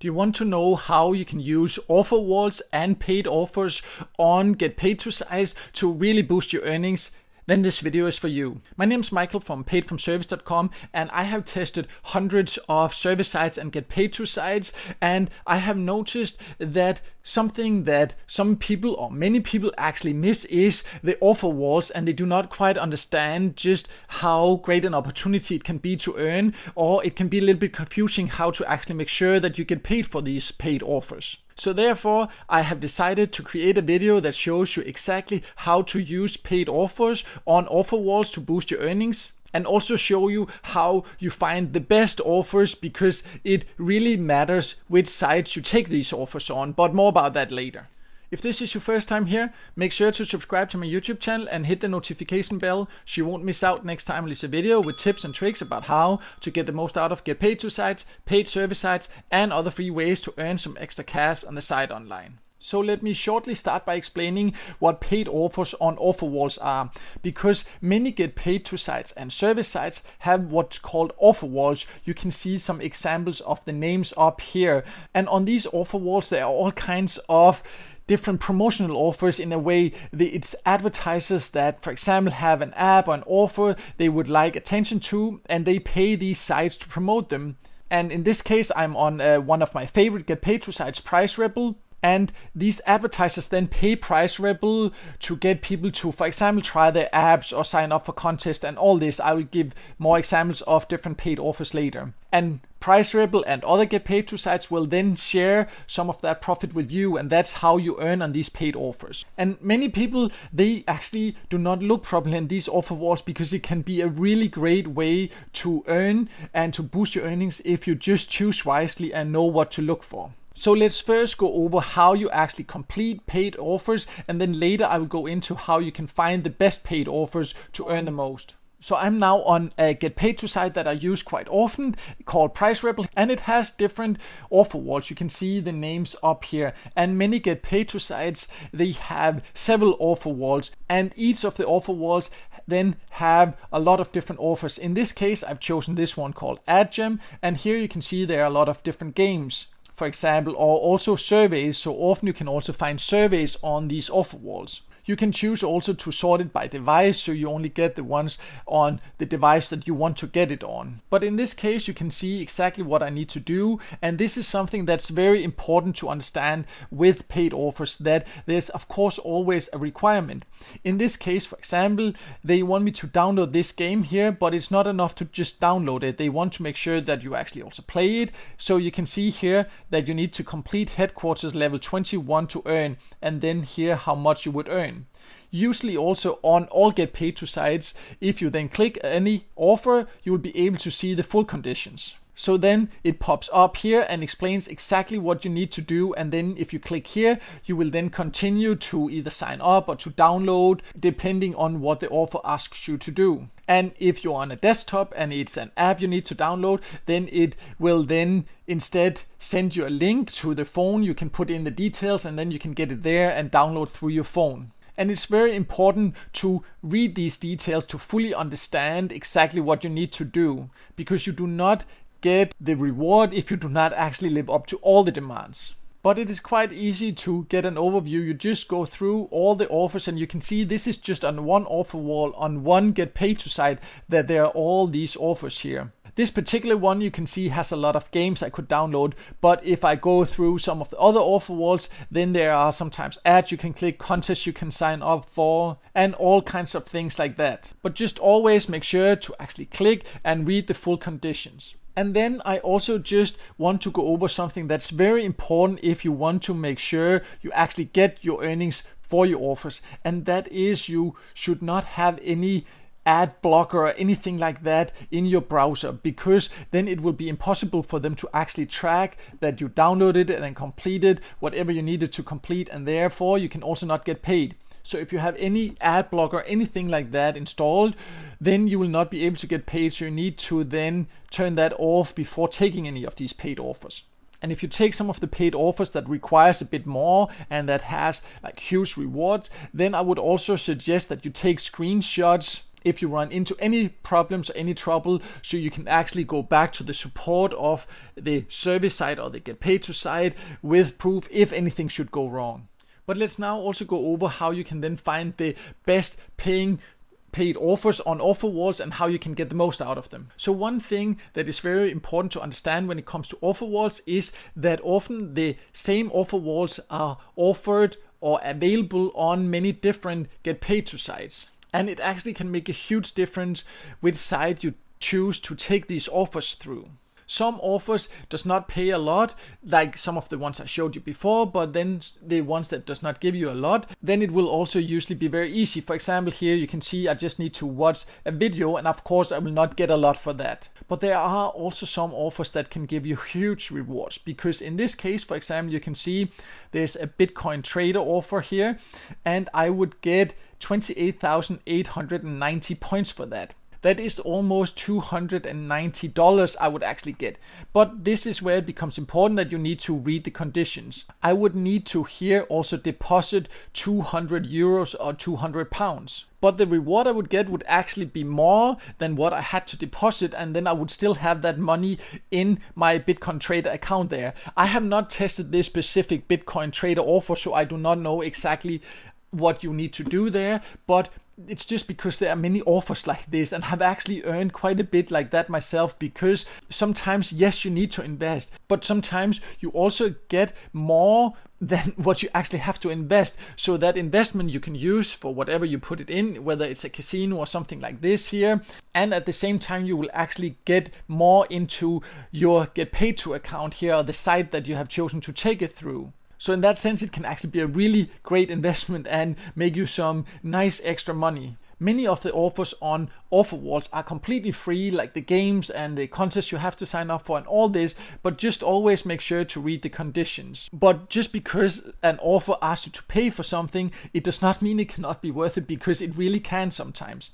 Do you want to know how you can use Offerwalls and paid offers on Get Paid to sites to really boost your earnings? Then this video is for you. My name is Michael from paidfromservice.com, and I have tested hundreds of service sites and Get Paid to sites, and I have noticed that something that some people or many people actually miss is the offer walls, and they do not quite understand just how great an opportunity it can be to earn, or it can be a little bit confusing how to actually make sure that you get paid for these paid offers. So therefore, I have decided to create a video that shows you exactly how to use paid offers on Offerwalls to boost your earnings, and also show you how you find the best offers, because it really matters which sites you take these offers on, but more about that later. If this is your first time here, make sure to subscribe to my YouTube channel and hit the notification bell so you won't miss out next time I release a video with tips and tricks about how to get the most out of Get Paid to sites, paid service sites, and other free ways to earn some extra cash on the site online. So let me shortly start by explaining what paid offers on Offerwalls are, because many Get Paid to sites and service sites have what's called Offerwalls. You can see some examples of the names up here, and on these Offerwalls there are all kinds of different promotional offers. In a way, it's advertisers that, for example, have an app or an offer they would like attention to, and they pay these sites to promote them. And in this case, I'm on one of my favorite Get Paid to sites, Price Rebel. And these advertisers then pay Price Rebel to get people to, for example, try their apps or sign up for contests and all this. I will give more examples of different paid offers later. And Price Rebel and other Get Paid to sites will then share some of that profit with you, and that's how you earn on these paid offers. And many people, they actually do not look properly in these offer walls, because it can be a really great way to earn and to boost your earnings if you just choose wisely and know what to look for. So let's first go over how you actually complete paid offers, and then later I will go into how you can find the best paid offers to earn the most. So I'm now on a Get Paid to site that I use quite often called Price Rebel, and it has different offer walls. You can see the names up here, and many Get Paid to sites, they have several offer walls, and each of the offer walls then have a lot of different offers. In this case, I've chosen this one called Ad Gem, and here you can see there are a lot of different games, for example, or also surveys. So often you can also find surveys on these offer walls. You can choose also to sort it by device, so you only get the ones on the device that you want to get it on. But in this case, you can see exactly what I need to do, and this is something that's very important to understand with paid offers, that there's of course always a requirement. In this case, for example, they want me to download this game here, but it's not enough to just download it. They want to make sure that you actually also play it. So you can see here that you need to complete headquarters level 21 to earn, and then here how much you would earn. Usually also on all Get Paid to sites, if you then click any offer, you will be able to see the full conditions. So then it pops up here and explains exactly what you need to do, and then if you click here, you will then continue to either sign up or to download, depending on what the offer asks you to do. And if you're on a desktop and it's an app you need to download, then it will then instead send you a link to the phone. You can put in the details, and then you can get it there and download through your phone. And it's very important to read these details to fully understand exactly what you need to do, because you do not get the reward if you do not actually live up to all the demands. But it is quite easy to get an overview. You just go through all the offers, and you can see this is just on one offer wall on one Get Paid to site that there are all these offers here. This particular one you can see has a lot of games I could download, but if I go through some of the other offer walls, then there are sometimes ads you can click, contests you can sign up for, and all kinds of things like that. But just always make sure to actually click and read the full conditions. And then I also just want to go over something that's very important if you want to make sure you actually get your earnings for your offers, and that is you should not have any ad blocker or anything like that in your browser, because then it will be impossible for them to actually track that you downloaded it and completed whatever you needed to complete, and therefore you can also not get paid. So if you have any ad blocker or anything like that installed, then you will not be able to get paid. So you need to then turn that off before taking any of these paid offers. And if you take some of the paid offers that requires a bit more and that has like huge rewards, then I would also suggest that you take screenshots if you run into any problems or any trouble, so you can actually go back to the support of the service side or the get paid to side with proof if anything should go wrong. But let's now also go over how you can then find the best paid offers on Offerwalls and how you can get the most out of them. So one thing that is very important to understand when it comes to Offerwalls is that often the same Offerwalls are offered or available on many different get paid to sites. And it actually can make a huge difference which site you choose to take these offers through. Some offers does not pay a lot, like some of the ones I showed you before, but then the ones that does not give you a lot, then it will also usually be very easy. For example, here you can see I just need to watch a video, and of course I will not get a lot for that. But there are also some offers that can give you huge rewards, because in this case, for example, you can see there's a Bitcoin trader offer here, and I would get 28,890 points for that. That is almost $290 I would actually get. But this is where it becomes important that you need to read the conditions. I would need to here also deposit 200 euros or 200 pounds. But the reward I would get would actually be more than what I had to deposit, and then I would still have that money in my Bitcoin trader account there. I have not tested this specific Bitcoin trader offer, so I do not know exactly what you need to do there, but it's just because there are many offers like this, and I've actually earned quite a bit like that myself, because sometimes, yes, you need to invest, but sometimes you also get more than what you actually have to invest. So that investment you can use for whatever you put it in, whether it's a casino or something like this here. And at the same time, you will actually get more into your get paid to account here, or the site that you have chosen to take it through. So in that sense, it can actually be a really great investment and make you some nice extra money. Many of the offers on Offerwalls are completely free, like the games and the contests you have to sign up for and all this, but just always make sure to read the conditions. But just because an offer asks you to pay for something, it does not mean it cannot be worth it, because it really can sometimes.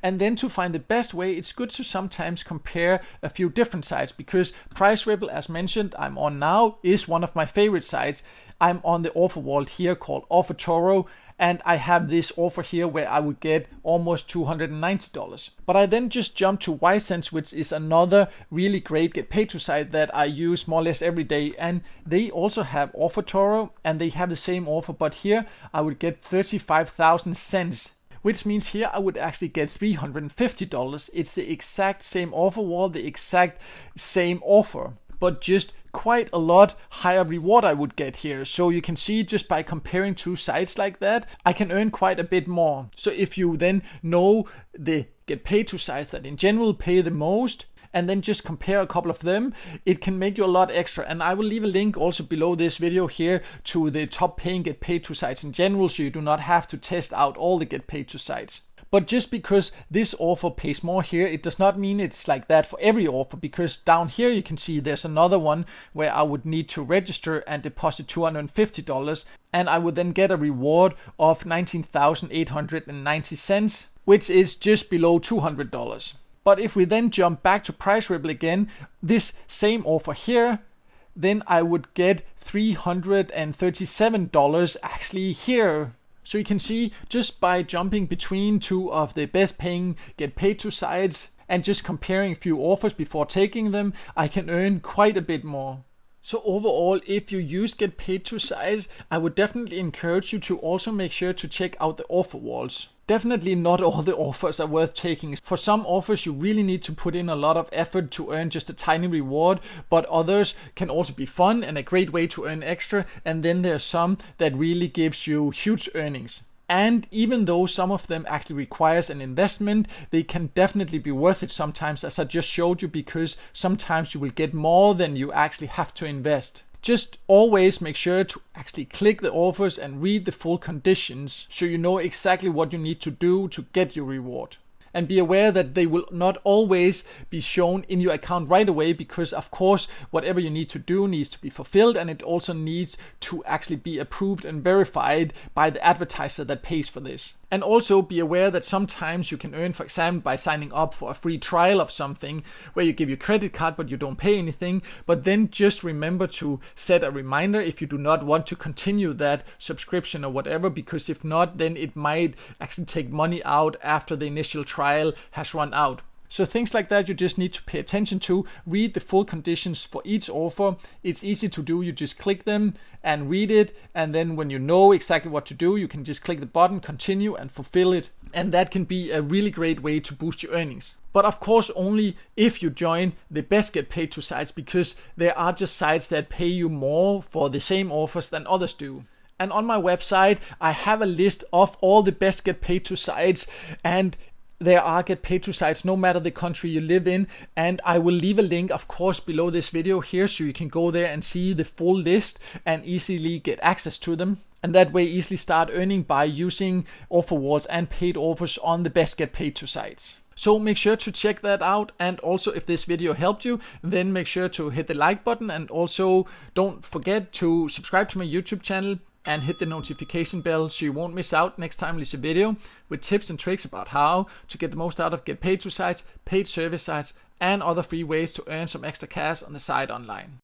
And then to find the best way, it's good to sometimes compare a few different sites, because PriceRebel, as mentioned, I'm on now, is one of my favorite sites. I'm on the Offerwall here called OfferToro, and I have this offer here where I would get almost $290. But I then just jumped to Ysense, which is another really great get paid to site that I use more or less every day, and they also have OfferToro, and they have the same offer, but here I would get 35,000 cents. Which means here I would actually get $350. It's the exact same Offerwall, the exact same offer, but just quite a lot higher reward I would get here. So you can see, just by comparing two sites like that, I can earn quite a bit more. So if you then know the get paid to sites that in general pay the most, and then just compare a couple of them, it can make you a lot extra. And I will leave a link also below this video here to the top paying get paid to sites in general, so you do not have to test out all the get paid to sites. But just because this offer pays more here, it does not mean it's like that for every offer, because down here you can see there's another one where I would need to register and deposit $250, and I would then get a reward of 19,890 cents, which is just below $200. But if we then jump back to PriceRebel again, this same offer here, then I would get $337 actually here. So you can see, just by jumping between two of the best paying get paid to sites and just comparing a few offers before taking them, I can earn quite a bit more. So overall, if you use get paid to sites, I would definitely encourage you to also make sure to check out the Offerwalls. Definitely not all the offers are worth taking. For some offers you really need to put in a lot of effort to earn just a tiny reward, but others can also be fun and a great way to earn extra, and then there's some that really gives you huge earnings. And even though some of them actually requires an investment, they can definitely be worth it sometimes, as I just showed you, because sometimes you will get more than you actually have to invest. Just always make sure to actually click the offers and read the full conditions, so you know exactly what you need to do to get your reward. And be aware that they will not always be shown in your account right away, because of course whatever you need to do needs to be fulfilled, and it also needs to actually be approved and verified by the advertiser that pays for this. And also be aware that sometimes you can earn, for example, by signing up for a free trial of something where you give your credit card but you don't pay anything. But then just remember to set a reminder if you do not want to continue that subscription or whatever, because if not, then it might actually take money out after the initial trial trial has run out. So things like that you just need to pay attention to. Read the full conditions for each offer. It's easy to do. You just click them and read it. And then when you know exactly what to do, you can just click the button, continue, and fulfill it. And that can be a really great way to boost your earnings. But of course, only if you join the best get paid to sites, because there are just sites that pay you more for the same offers than others do. And on my website, I have a list of all the best get paid to sites, and there are get paid to sites no matter the country you live in, and I will leave a link of course below this video here so you can go there and see the full list and easily get access to them, and that way easily start earning by using Offerwalls and paid offers on the best get paid to sites. So make sure to check that out, and also if this video helped you, then make sure to hit the like button, and also don't forget to subscribe to my YouTube channel and hit the notification bell so you won't miss out next time I release a video with tips and tricks about how to get the most out of get paid to sites, paid service sites, and other free ways to earn some extra cash on the side online.